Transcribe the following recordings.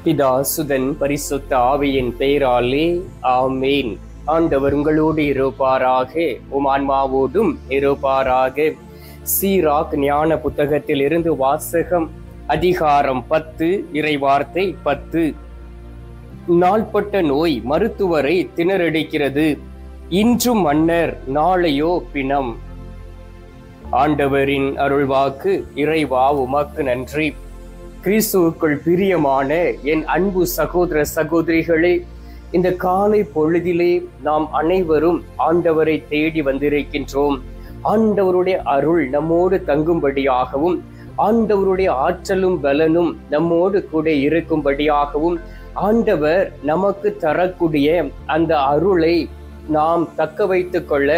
பிதா சுதன் பரிசுத்த ஆவியின் பெயராலே ஆமேன். ஆண்டவர் உங்களோடு இருப்பாராக, உம் ஆன்மாவோடும் இருப்பாராக. சீராக் ஞான புத்தகத்தில் இருந்து வாசகம். அதிகாரம் 10, இறைவார்த்தை 10. நாள்பட்ட நோய் மருத்துவரை திணறடிக்கிறது, இன்றும் மன்னர் நாளையோ பிணம். ஆண்டவரின் அருள்வாக்கு. இறைவா உமக்கு நன்றி. கிறிஸ்துவுக்குள் பிரியமான என் அன்பு சகோதர சகோதரிகளே, இந்த காலை பொழுதிலே நாம் அனைவரும் ஆண்டவரை தேடி வந்திருக்கின்றோம். ஆண்டவருடைய அருள் நம்மோடு தங்கும்படியாகவும், ஆண்டவருடைய ஆற்றலும் பலனும் நம்மோடு கூட இருக்கும்படியாகவும், ஆண்டவர் நமக்கு தரக்கூடிய அந்த அருளை நாம் தக்க வைத்துக் கொள்ள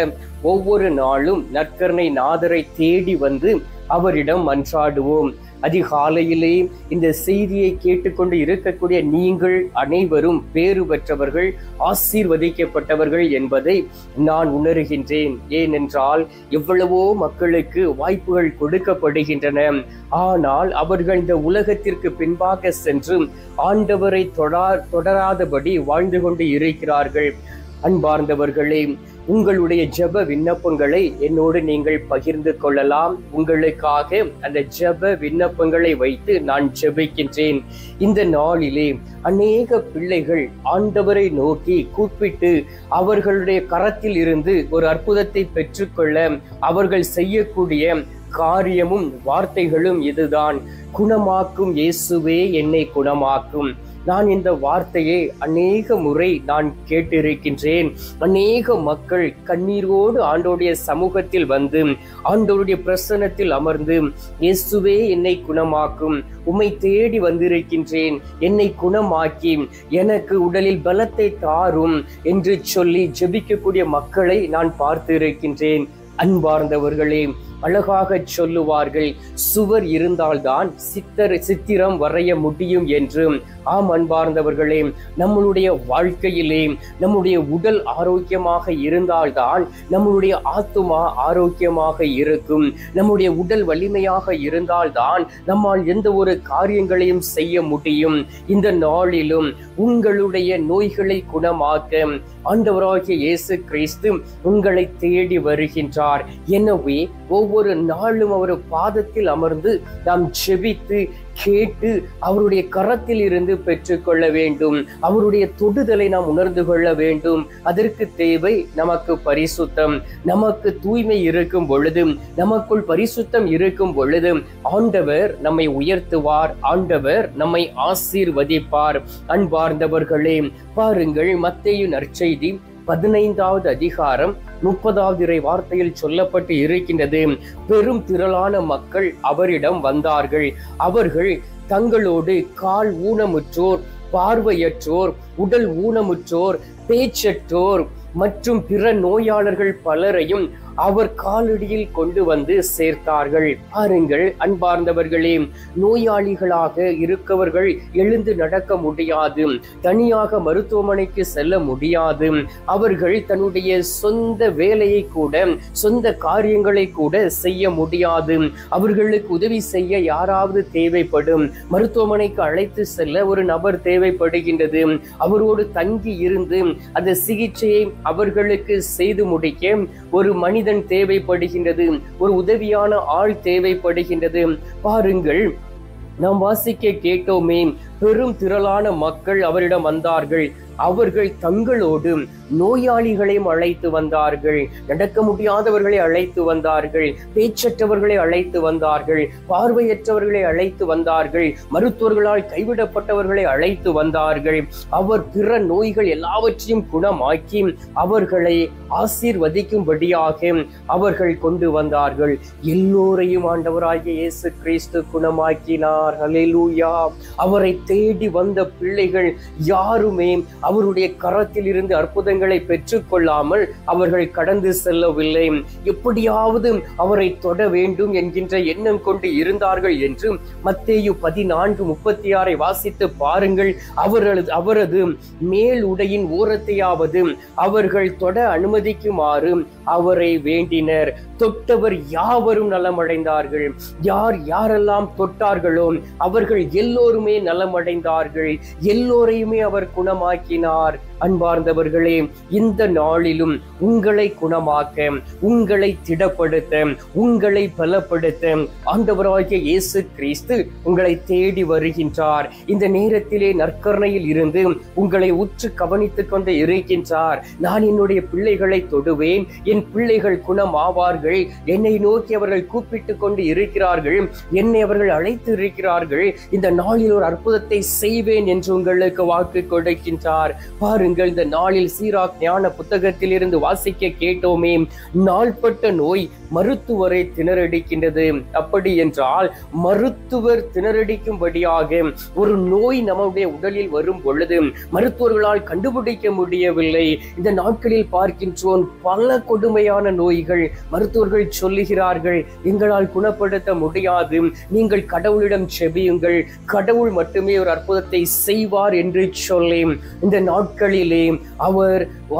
ஒவ்வொரு நாளும் நற்கருணை நாதரை தேடி வந்து அவரிடம் மன்றாடுவோம். அதிகாலையிலே இந்த செய்தியை கேட்டுக்கொண்டு இருக்கக்கூடிய நீங்கள் அனைவரும் பேறு பெற்றவர்கள், ஆசீர்வதிக்கப்பட்டவர்கள் என்பதை நான் உணர்கின்றேன். ஏனென்றால் எவ்வளவோ மக்களுக்கு வாய்ப்புகள் கொடுக்கப்படுகின்றன. ஆனால் அவர்கள் இந்த உலகத்திற்கு பின்பாக சென்று ஆண்டவரை தொடராதபடி வாழ்ந்து கொண்டு இருக்கிறார்கள். அன்பார்ந்தவர்களே, உங்களுடைய ஜெப விண்ணப்பங்களை என்னோடு நீங்கள் பகிர்ந்து கொள்ளலாம். உங்களுக்காக அந்த ஜெப விண்ணப்பங்களை வைத்து நான் ஜெபிக்கின்றேன். இந்த நாளிலே அநேக பிள்ளைகள் ஆண்டவரை நோக்கி கூப்பிட்டு அவர்களுடைய கரத்தில் இருந்து ஒரு அற்புதத்தை பெற்றுக்கொள்ள அவர்கள் செய்யக்கூடிய காரியமும் வார்த்தைகளும் இதுதான்: குணமாக்கும் இயேசுவே என்னை குணமாக்கும். நான் இந்த வார்த்தையை அநேக முறை நான் கேட்டிருக்கின்றேன். அநேக மக்கள் கண்ணீரோடு ஆண்டோடைய சமூகத்தில் வந்து ஆண்டோருடைய பிரசன்னத்தில் அமர்ந்து, இயேசுவே என்னை குணமாக்கும், உம்மை தேடி வந்திருக்கின்றேன், என்னை குணமாக்கி எனக்கு உடலில் பலத்தை தாரும் என்று சொல்லி ஜெபிக்கக்கூடிய மக்களை நான் பார்த்து இருக்கின்றேன். அன்பார்ந்தவர்களே, அழகாக சொல்லுவார்கள், சுவர் இருந்தால்தான் சித்திரம் வரைய முடியும் என்று. ஆம் அன்பார்ந்தவர்களே, நம்மளுடைய வாழ்க்கையிலே நம்முடைய உடல் ஆரோக்கியமாக இருந்தால்தான் நம்மளுடைய ஆத்துமா ஆரோக்கியமாக இருக்கும். நம்முடைய உடல் வலிமையாக இருந்தால்தான் நம்மால் எந்த ஒரு காரியங்களையும் செய்ய முடியும். இந்த நாளிலும் உங்களுடைய நோய்களை குணமாக்க ஆண்டவராகிய இயேசு கிறிஸ்து உங்களை தேடி வருகின்றார். எனவே ஒவ்வொரு நாளும் அவர் பாதத்தில் அமர்ந்து நாம் ஜெபித்து கேட்டு அவருடைய கரத்தில் இருந்து பெற்றுக்கொள்ள வேண்டும். அவருடைய தொடுதலை நாம் உணர்ந்து கொள்ள வேண்டும். அதற்கு தேவை நமக்கு பரிசுத்தம். நமக்கு தூய்மை இருக்கும் பொழுது, நமக்குள் பரிசுத்தம் இருக்கும் பொழுது ஆண்டவர் நம்மை உயர்த்துவார், ஆண்டவர் நம்மை ஆசீர்வதிப்பார். அன்பார்ந்தவர்களே, பாருங்கள், மத்தேயு நற்செய்தி 15வது அதிகாரம் 30வது இறை வார்த்தையில் சொல்லப்பட்டு இருக்கின்றது. பெரும் திரளான மக்கள் அவரிடம் வந்தார்கள். அவர்கள் தங்களோடு கால் ஊனமுற்றோர், பார்வையற்றோர், உடல் ஊனமுற்றோர், பேச்சற்றோர் மற்றும் பிற நோயாளர்கள் பலரையும் அவர் காலடியில் கொண்டு வந்து சேர்த்தார்கள். பாருங்கள் அன்பார்ந்தவர்களே, நோயாளிகளாக இருக்கவர்கள் எழுந்து நடக்க முடியாது, தனியாக மருத்துவமனைக்கு செல்ல முடியாது. அவர்கள் தன்னுடைய சொந்த வேலையை கூட, சொந்த காரியங்களை கூட செய்ய முடியாது. அவர்களுக்கு உதவி செய்ய யாராவது தேவைப்படும். மருத்துவமனைக்கு அழைத்து செல்ல ஒரு நபர் தேவைப்படுகின்றது. அவரோடு தங்கி இருந்து அந்த சிகிச்சையை அவர்களுக்கு செய்து முடிக்க ஒரு மனிதன் தேவைப்படுகின்றது, ஒரு உதவியான ஆள் தேவைப்படுகின்றது. பாருங்கள், நாம் வாசிக்க கேட்டோமே, பெரும் திரளான மக்கள் அவரிடம் வந்தார்கள். அவர்கள் தங்களோடு நோயாளிகளையும் அழைத்து வந்தார்கள், நடக்க முடியாதவர்களை அழைத்து வந்தார்கள், பேச்சற்றவர்களை அழைத்து வந்தார்கள், பார்வையற்றவர்களை அழைத்து வந்தார்கள், மருத்துவர்களால் கைவிடப்பட்டவர்களை அழைத்து வந்தார்கள். அவர் பிற நோய்கள் எல்லாவற்றையும் குணமாக்கி அவர்களை ஆசீர்வதிக்கும்படியாக அவர்கள் கொண்டு வந்தார்கள். எல்லோரையும் ஆண்டவராகிய இயேசு கிறிஸ்து குணமாக்கினார். ஹல்லேலூயா. அவரை தேடி வந்த பிள்ளைகள் யாருமே அவருடைய கரத்தில் இருந்து அற்புதங்களை பெற்றுக்கொள்ளாமல் அவர்கள் கடந்து செல்லவில்லை. எப்படியாவது அவரை தொட வேண்டும் என்கின்ற எண்ணம் கொண்டு இருந்தார்கள் என்று மத்தேயு 14:36 வாசித்து பாருங்கள். அவரது மேல் உடையின் ஓரத்தையாவது அவர்கள் தொட அனுமதிக்குமாறு அவரை வேண்டினர். தொட்டவர் யாவரும் நலமடைந்தார்கள். யார் யாரெல்லாம் தொட்டார்களோ அவர்கள் எல்லோருமே நலமடைந்தார்கள். எல்லோரையுமே அவர் குணமாக்கினார். அன்பார்ந்தவர்களே, இந்த நாளிலும் உங்களை குணமாக்க, உங்களை திடப்படுத்த, உங்களை பலப்படுத்த ஆண்டவராகிய இயேசு கிறிஸ்து உங்களை தேடி வருகின்றார். இந்த நேரத்திலே நற்கருணையில் இருந்து உங்களை உற்று கவனித்துக் கொண்டு இருக்கின்றார். நான் என்னுடைய பிள்ளைகளை தொடுவேன், என் பிள்ளைகள் குணமாவார்கள். என்னை நோக்கி அவர்கள் கூப்பிட்டு கொண்டு இருக்கிறார்கள், என்னை அவர்கள் அழைத்து இருக்கிறார்கள். இந்த நாளில் ஒரு அற்புதத்தை செய்வேன் என்று உங்களுக்கு வாக்கு கொடுக்கின்றார். பாருங்கள், இந்த நாளில் சீராக் ஞான புத்தகத்தில் இருந்து வாசிக்க கேட்டோமே, நாள்பட்ட நோய் மருத்துவரை திணறடிக்கின்றது. அப்படி என்றால் மருத்துவர் திணறடிக்கும்படியாக ஒரு நோய் நம்முடைய உடலில் வரும் பொழுது மருத்துவர்களால் கண்டுபிடிக்க முடியவில்லை. இந்த நாட்களில் பார்க்கின்றோம் பல கொடுமையான நோய்கள். மருத்துவர்கள் சொல்லுகிறார்கள், எங்களால் குணப்படுத்த முடியாது, நீங்கள் கடவுளிடம் செபியுங்கள், கடவுள் மட்டுமே ஒரு அற்புதத்தை செய்வார் என்று சொல்லி இந்த நாட்களிலே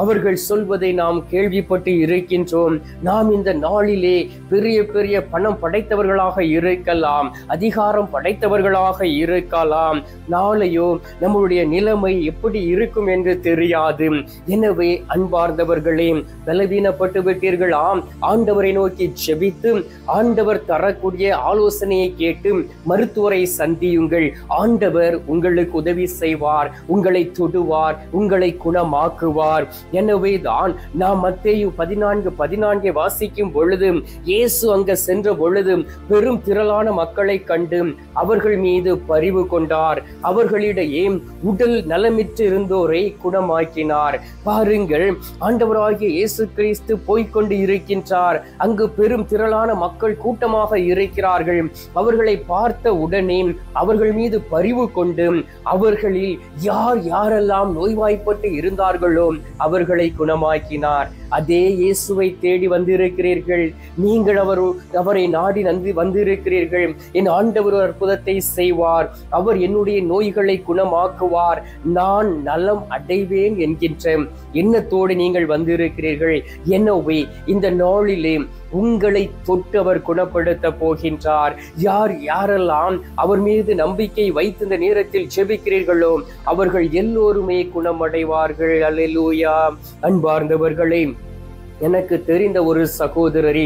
அவர்கள் சொல்வதை நாம் கேள்விப்பட்டு இருக்கின்றோம். நாம் இந்த நாளிலே பெரிய பெரிய பணம் படைத்தவர்களாக இருக்கலாம், அதிகாரம் படைத்தவர்களாக இருக்கலாம். நாளையோ நம்முடைய நிலைமை எப்படி இருக்கும் என்று தெரியாது. எனவே அன்பார்ந்தவர்களே, பலவீனப்பட்டு விட்டீர்களாம், ஆண்டவரை நோக்கி ஜெபித்து ஆண்டவர் தரக்கூடிய ஆலோசனையை கேட்டு மருத்துவரை சந்தியுங்கள். ஆண்டவர் உங்களுக்கு உதவி செய்வார், உங்களை தொடுவார், உங்களை குணமாக்குவார். எனவேதான் நாம் மத்தேயு 14:14 வாசிக்கும் பொழுது, இயேசு அங்க சென்ற பொழுது பெரும் திரளான மக்களை கண்டு அவர்கள் மீது பரிவு கொண்டார். அவர்களிடையே உடல் நலமிற்று இருந்தோரை குணமாக்கினார். பாருங்கள், ஆண்டவராகிய இயேசு கிறிஸ்து போய்கொண்டு இருக்கின்றார். அங்கு பெரும் திரளான மக்கள் கூட்டமாக இருக்கிறார்கள். அவர்களை பார்த்த உடனே அவர்கள் மீது பரிவு கொண்டு அவர்களில் யார் யாரெல்லாம் நோய்வாய்ப்பட்டு இருந்தார்களோ அவர்களை குணமாக்கினார். அதே இயேசுவை தேடி வந்திருக்கிறீர்கள். நீங்கள் அவரை நாடி வந்திருக்கிறீர்கள். என் ஆண்டவர் அற்புதத்தை செய்வார், அவர் என்னுடைய நோய்களை குணமாக்குவார், நான் நலம் அடைவேன் என்கின்ற எண்ணத்தோடு நீங்கள் வந்திருக்கிறீர்கள். எனவே இந்த நாளிலே உங்களை தொட்டு அவர் குணப்படுத்த போகின்றார். யார் யாரெல்லாம் அவர் மீது நம்பிக்கை வைத்து இந்த நேரத்தில் ஜெபிக்கிறீர்களோ அவர்கள் எல்லோருமே குணமடைவார்கள். அல்லேலூயா. அன்பார்ந்தவர்களே, எனக்கு தெரிந்த ஒரு சகோதரரி,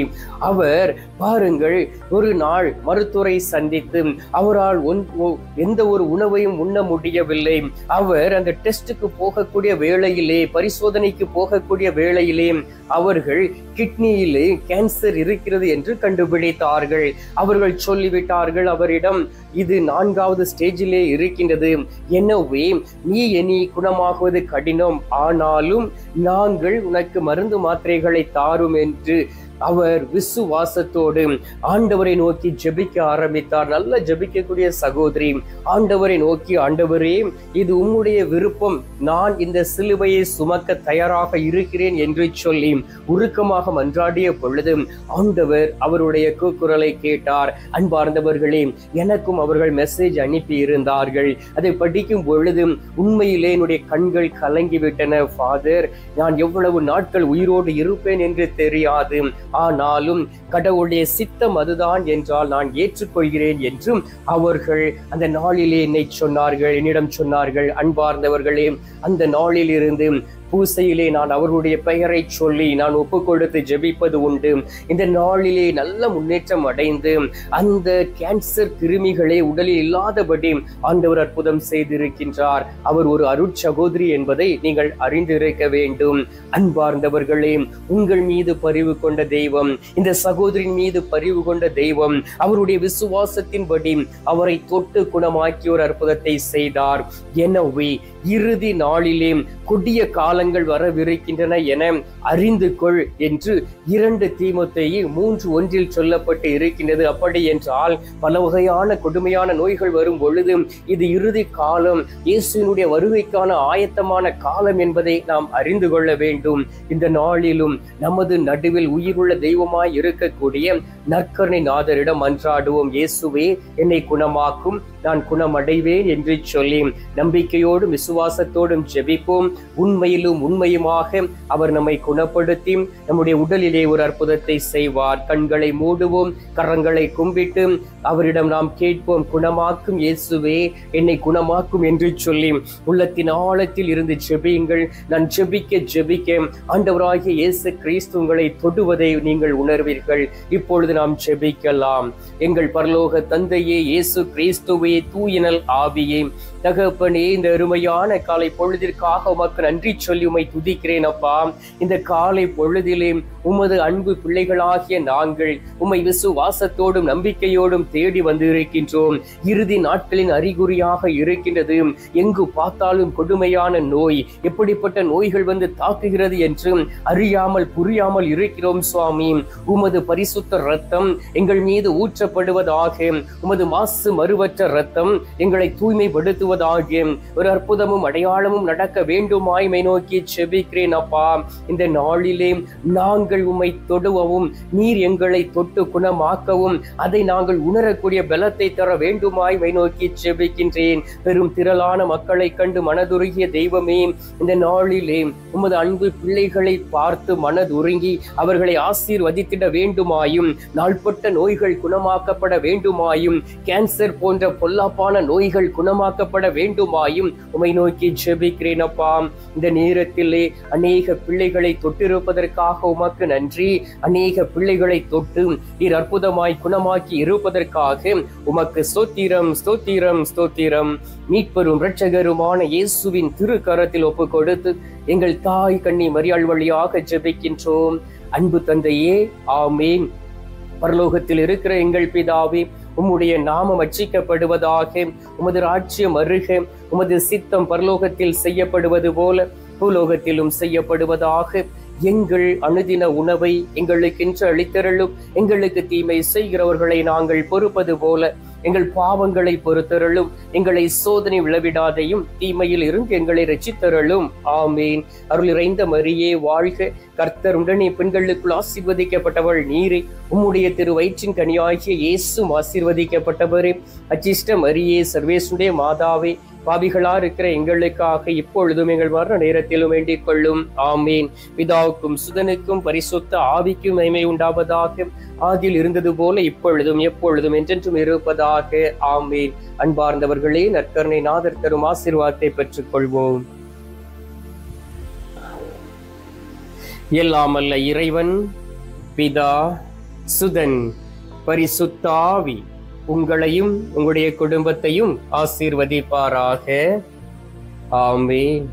அவர் பாருங்கள், ஒரு நாள் மருத்துவரை சந்தித்து அவரால் எந்த ஒரு உணவையும் உண்ண முடியவில்லை. அவர் அந்த டெஸ்டுக்கு போகக்கூடிய வேளையிலே, பரிசோதனைக்கு போகக்கூடிய வேளையிலே அவர்கள் கிட்னியிலே கேன்சர் இருக்கிறது என்று கண்டுபிடித்தார்கள். அவர்கள் சொல்லிவிட்டார்கள் அவரிடம், இது 4வது ஸ்டேஜிலே இருக்கின்றது, எனவே நீ இனி குணமாகுவது கடினம், ஆனாலும் நாங்கள் உனக்கு மருந்து மாத்திரைகளை தாரும் என்று அவர் விசுவாசத்தோடு ஆண்டவரை நோக்கி ஜெபிக்க ஆரம்பித்தார். நல்ல ஜெபிக்கக்கூடிய சகோதரி ஆண்டவரை நோக்கி, ஆண்டவரே, இது உம்முடைய விருப்பம், நான் இந்த சிலுவையை சுமக்க தயாராக இருக்கிறேன் என்று சொல்லி உருக்கமாக மன்றாடிய பொழுது ஆண்டவர் அவருடைய கூக்குரலை கேட்டார். அன்பார்ந்தவர்களே, எனக்கும் அவர்கள் மெசேஜ் அனுப்பி இருந்தார்கள். அதை படிக்கும் பொழுது உண்மையிலே என்னுடைய கண்கள் கலங்கிவிட்டன. ஃபாதர், நான் எவ்வளவு நாட்கள் உயிரோடு இருப்பேன் என்று தெரியாது, ஆனாலும் கடவுளுடைய சித்தம் அதுதான் என்றால் நான் ஏற்றுக்கொள்கிறேன் என்றும் அவர்கள் அந்த நாளிலே என்னிடம் சொன்னார்கள். அன்பார்ந்தவர்களே, அந்த நாளில் இருந்து பூசையிலே நான் அவர்களுடைய பெயரை சொல்லி நான் ஒப்பு கொடுத்து ஜெபிப்பது உண்டு. இந்த நாளிலே நல்ல முன்னேற்றம் அடைந்து அந்த கேன்சர் கிருமிகளே உடலில் இல்லாதபடி ஆண்டவர் அற்புதம் செய்திருக்கின்றார். அவர் ஒரு அருட்சகோதரி என்பதை நீங்கள் அறிந்திருக்க வேண்டும். அன்பார்ந்தவர்களே, உங்கள் மீது பரிவு கொண்ட தெய்வம், இந்த சகோதரின் மீது பரிவு கொண்ட தெய்வம் அவருடைய விசுவாசத்தின்படி அவரை தொட்டு குணமாக்கி ஒரு அற்புதத்தை செய்தார். எனவே இறுதி நாளிலே கொடிய காலங்கள் வரவிருக்கின்றன என அறிந்து கொள் என்று 2 தீமோத்தேயு 3:1 சொல்லப்பட்டு இருக்கின்றது. அப்படி என்றால் பல வகையான கொடுமையான நோய்கள் வரும் பொழுது இது இறுதி காலம், இயேசுவினுடைய வருகைக்கான ஆயத்தமான காலம் என்பதை நாம் அறிந்து கொள்ள வேண்டும். இந்த நாளிலும் நமது நடுவில் உயிருள்ள தெய்வமாய் இருக்கக்கூடிய நற்கருணை நாதரிடம் மன்றாடுவோம். இயேசுவே, என்னை குணமாக்கும், நான் குணமடைவேன் என்று சொல்லி நம்பிக்கையோடும் விசுவாசத்தோடும் ஜெபிப்போம். உண்மையிலும் ஆவியிலும் உண்மையுமாக அவர் நம்மை குணப்படுத்தி நம்முடைய உடலிலே ஒரு அற்புதத்தை செய்வார். கண்களை மூடுவோம், கரங்களை கும்பிட்டு அவரிடம் நாம் கேட்போம், குணமாக்கும் இயேசுவே என்னை குணமாக்கும் என்று சொல்லி உள்ளத்தின் ஆழத்தில் இருந்து ஜெபியுங்கள். நான் ஜெபிக்க ஆண்டவராகிய இயேசு கிறிஸ்து உங்களை தொடுவதை நீங்கள் உணர்வீர்கள். இப்பொழுது நாம் ஜெபிக்கலாம். எங்கள் பரலோக தந்தையே, இயேசு கிறிஸ்துவே, தூயனல் ஆவியே, தகப்பனே, இந்த அருமையான காலை பொழுதிற்காக உமக்கு நன்றி சொல்லி உம்மை துதிக்கிறேன் அப்பா. இந்த காலை பொழுதிலே உமது அன்பு பிள்ளைகளாகிய நாங்கள் உம்மை விசுவாசத்தோடும் நம்பிக்கையோடும் தேடி வந்து இருக்கின்றோம். இறுதி நாட்களின் அறிகுறியாக இருக்கின்றது. எங்கு பார்த்தாலும் கொடுமையான நோய், எப்படிப்பட்ட நோய்கள் வந்து தாக்குகிறது என்று அறியாமல் புரியாமல் இருக்கிறோம் சுவாமி. உமது பரிசுத்த இரத்தம் எங்கள் மீது ஊற்றப்படுவதாக, உமது மாசு மறுவற்ற இரத்தம் எங்களை தூய்மைப்படுத்துவதாக, ஒரு அற்புதமும் அடையாளமும் நடக்க வேண்டுமாய் மை நோக்கி செபிக்கிறேன் அப்பா. இந்த நாளிலே நாங்கள் உம்மை தொடுவவும், நீர் எங்களை தொட்டு குணமாக்கவும், அதை நாங்கள் உணரக்கூடிய பலத்தை தர வேண்டுமாய் மை நோக்கி செபிக்கின்றேன். பெரும் திரளான மக்களை கண்டு மனதுருகிய தெய்வமே, இந்த நாளிலே உமது அன்பு பிள்ளைகளை பார்த்து மனதுருங்கி அவர்களை ஆசீர்வதித்திட வேண்டுமாயும், நாள்பட்ட நோய்கள் குணமாக்கப்பட வேண்டுமாயும், கேன்சர் போன்ற பொல்லாப்பான நோய்கள் குணமாக்கப்பட வேண்டுமாயும் உம்மை நோக்கி ஜெபிக்கிறேன் அப்பா. இந்த நேரத்திலே அநேக பிள்ளைகளை தொட்டிருப்பதற்காக உமக்கு நன்றி. அநேக பிள்ளைகளை தொட்டு நீர் அற்புதமாய் குணமாக்கி இருப்பதற்காக உமக்கு ஸ்தோத்திரம், ஸ்தோத்திரம், ஸ்தோத்திரம். மீட்பெரும் இரட்சகருமான இயேசுவின் திருக்கரத்தில் ஒப்பு கொடுத்து எங்கள் தாய் கன்னி மரியாள் வழியாக ஜெபிக்கின்றோம். அன்பு தந்தையே, ஆமேன். பரலோகத்தில் இருக்கிற எங்கள் பிதாவே, உம்முடைய நாமம் அர்ச்சிக்கப்படுவதாக, உமது ராஜ்யம் வருக, உமது சித்தம் பரலோகத்தில் செய்யப்படுவது போல பூலோகத்திலும் செய்யப்படுவதாக. எங்கள் அனுதின உணவை எங்களுக்கென்று அளித்தருளும். எங்களுக்கு தீமை செய்கிறவர்களை நாங்கள் பொறுப்பது போல எங்கள் பாவங்களை பொறுத்தருளும். எங்களை சோதனை விளைவிடாதையும் தீமையில் இருந்து எங்களை ரட்சித்தருளும். ஆமேன். அருள் இறைந்த மரியே வாழ்க, கர்த்தர் உடனே பெண்களுக்குள் ஆசீர்வதிக்கப்பட்டவள் நீரே. உம்முடைய திரு வயிற்றின் கனியாகிய இயேசும் ஆசீர்வதிக்கப்பட்டவரே. அச்சிஷ்ட மரியே, சர்வேசுடைய மாதாவே, பாவிகளா இருக்கிற எங்களுக்காக இப்பொழுதும் எங்கள் மரண நேரத்திலும் வேண்டிக் கொள்ளும். ஆமீன். பிதாவுக்கும் சுதனுக்கும் பரிசுத்த ஆவிக்கும் மகிமை உண்டாவதாக, ஆதியில் இருந்தது போல இப்பொழுதும் எப்பொழுதும் என்றென்றும் இருப்பதாக. ஆமீன். அன்பார்ந்தவர்களே, நற்கருணை நாதர் தரும் ஆசீர்வாதத்தை பெற்றுக் கொள்வோம். எல்லாமல்ல இறைவன், பிதா, சுதன், பரிசுத்த ஆவி உங்களையும் உங்களுடைய குடும்பத்தையும் ஆசீர்வதிப்பாராக. ஆமென்.